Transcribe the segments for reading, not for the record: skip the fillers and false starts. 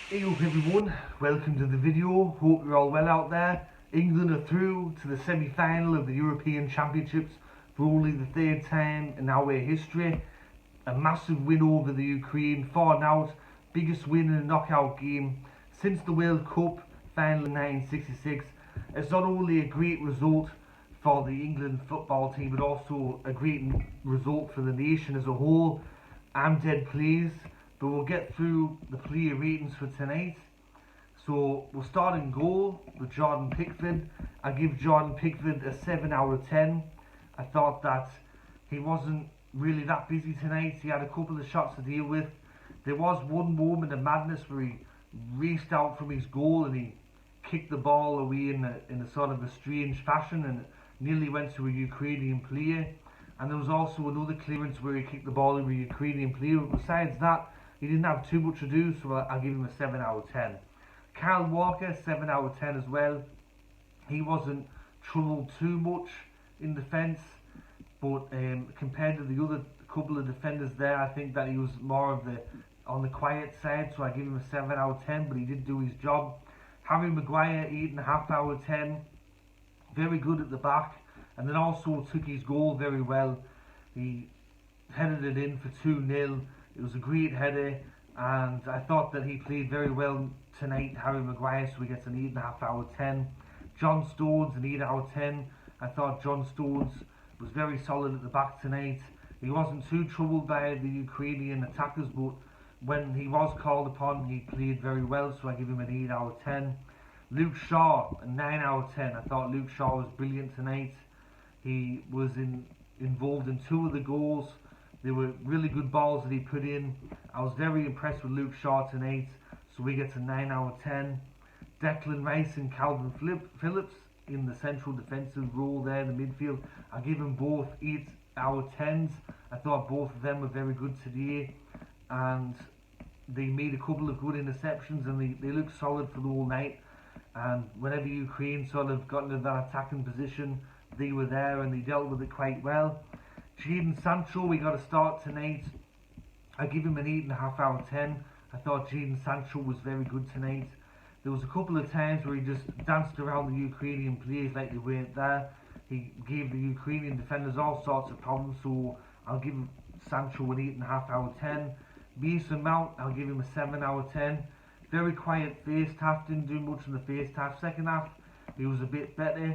Hey up everyone, welcome to the video. Hope you're all well out there. England are through to the semi-final of the European Championships for only the third time in our history. A massive win over the Ukraine, 4-0, biggest win in a knockout game since the World Cup final in 1966. It's not only a great result for the England football team but also a great result for the nation as a whole. I'm dead pleased, but we'll get through the player ratings for tonight. So we'll start in goal with Jordan Pickford. I give Jordan Pickford a 7 out of 10. I thought that he wasn't really that busy tonight. He had a couple of shots to deal with. There was one moment of madness where he raced out from his goal and he kicked the ball away in a sort of a strange fashion and nearly went to a Ukrainian player. And there was also another clearance where he kicked the ball over a Ukrainian player. But besides that, he didn't have too much to do, so I'll give him a 7 out of 10. Kyle Walker, 7 out of 10 as well. He wasn't troubled too much in defence, but compared to the other couple of defenders there, I think that he was more of on the quiet side, so I give him a 7 out of 10, but he did do his job. Harry Maguire, 8.5 out of 10. Very good at the back, and then also took his goal very well. He headed it in for 2-0. It was a great header, and I thought that he played very well tonight, Harry Maguire, so he gets an 8.5 out of 10. John Stones, an 8 out of 10. I thought John Stones was very solid at the back tonight. He wasn't too troubled by the Ukrainian attackers, but when he was called upon, he played very well, so I give him an 8 out of 10. Luke Shaw, a 9 out of 10. I thought Luke Shaw was brilliant tonight. He was involved in 2 of the goals. They were really good balls that he put in. I was very impressed with Luke Shaw tonight, so we get a 9 out of 10. Declan Rice and Calvin Phillips in the central defensive role there in the midfield. I give them both 8 out of 10s. I thought both of them were very good today, and they made a couple of good interceptions, and they looked solid for the whole night. And whenever Ukraine sort of got into that attacking position, they were there and they dealt with it quite well. Jadon Sancho, we got a start tonight. I give him an 8.5 out of 10. I thought Jadon Sancho was very good tonight. There was a couple of times where he just danced around the Ukrainian players like they weren't there. He gave the Ukrainian defenders all sorts of problems, so I'll give Sancho an 8.5 out of 10. Mason Mount, I'll give him a 7 out of 10. Very quiet first half, didn't do much in the first half. Second half, he was a bit better,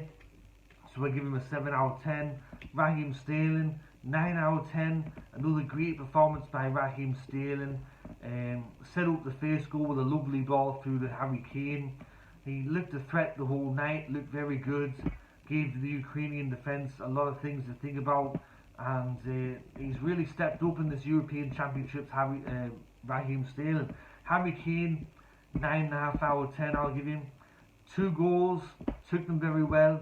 so I give him a 7 out of 10. Raheem Sterling, 9 out of 10. Another great performance by Raheem Sterling. Set up the first goal with a lovely ball through to Harry Kane. He looked a threat the whole night, looked very good. Gave the Ukrainian defence a lot of things to think about. And he's really stepped up in this European Championships, Raheem Sterling. Harry Kane, 9.5 out of 10 I'll give him. 2 goals, took them very well.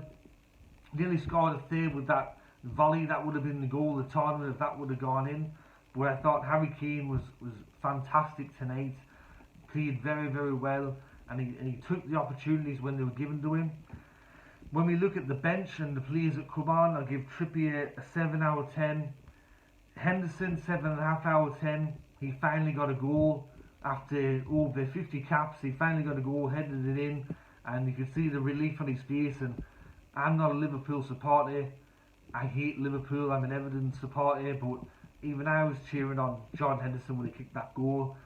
Nearly scored a third with that volley. That would have been the goal of the tournament if that would have gone in. But I thought Harry Kane was fantastic tonight. Played very, very well, and he took the opportunities when they were given to him. When we look at the bench and the players that come on, I'll give Trippier a 7 out of 10. Henderson, 7.5 out of 10. He finally got a goal after over 50 caps. He finally got a goal, headed it in, and you could see the relief on his face. And I'm not a Liverpool supporter. I hate Liverpool. I'm an Everton supporter, but even I was cheering on Jordan Henderson when he kicked that goal.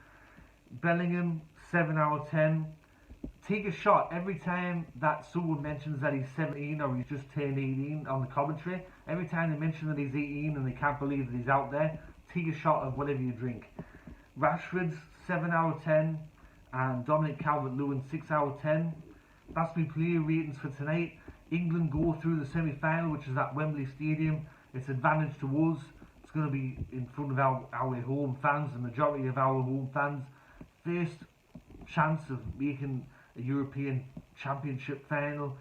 Bellingham, 7 out of 10. Take a shot every time that someone mentions that he's 17 or he's just turned 18 on the commentary. Every time they mention that he's 18 and they can't believe that he's out there, take a shot of whatever you drink. Rashford's 7 out of 10, and Dominic Calvert-Lewin 6 out of 10. That's my player ratings for tonight. England go through the semi-final, which is at Wembley Stadium. It's advantage to us. It's going to be in front of our home fans, the majority of our home fans. First chance of making a European Championship final.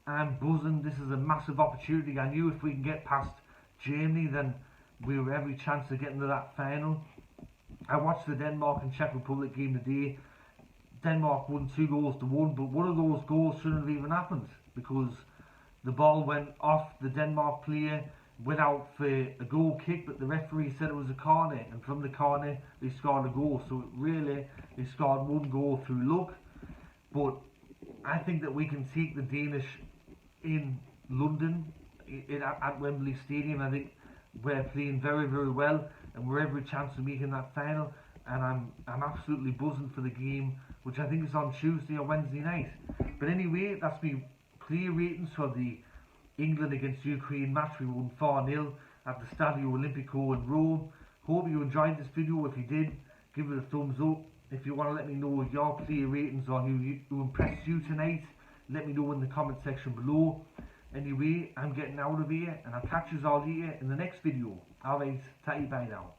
I'm buzzing. This is a massive opportunity. I knew if we can get past Germany, then we have every chance of getting to that final. I watched the Denmark and Czech Republic game today. Denmark won 2-1, but one of those goals shouldn't have even happened because the ball went off the Denmark player went out for a goal kick, but the referee said it was a corner, and from the corner they scored a goal. So really, they scored one goal through luck. But I think that we can take the Danish in London at Wembley Stadium. I think we're playing very, very well, and we're every chance of making that final. And I'm absolutely buzzing for the game, which I think is on Tuesday or Wednesday night. But anyway, that's me player ratings for the England against Ukraine match. We won 4-0 at the Stadio Olimpico in Rome. Hope you enjoyed this video. If you did, give it a thumbs up. If you want to let me know your player ratings or who impressed you tonight, let me know in the comment section below. Anyway, I'm getting out of here, and I'll catch you all here in the next video. Alright, tatty bye now.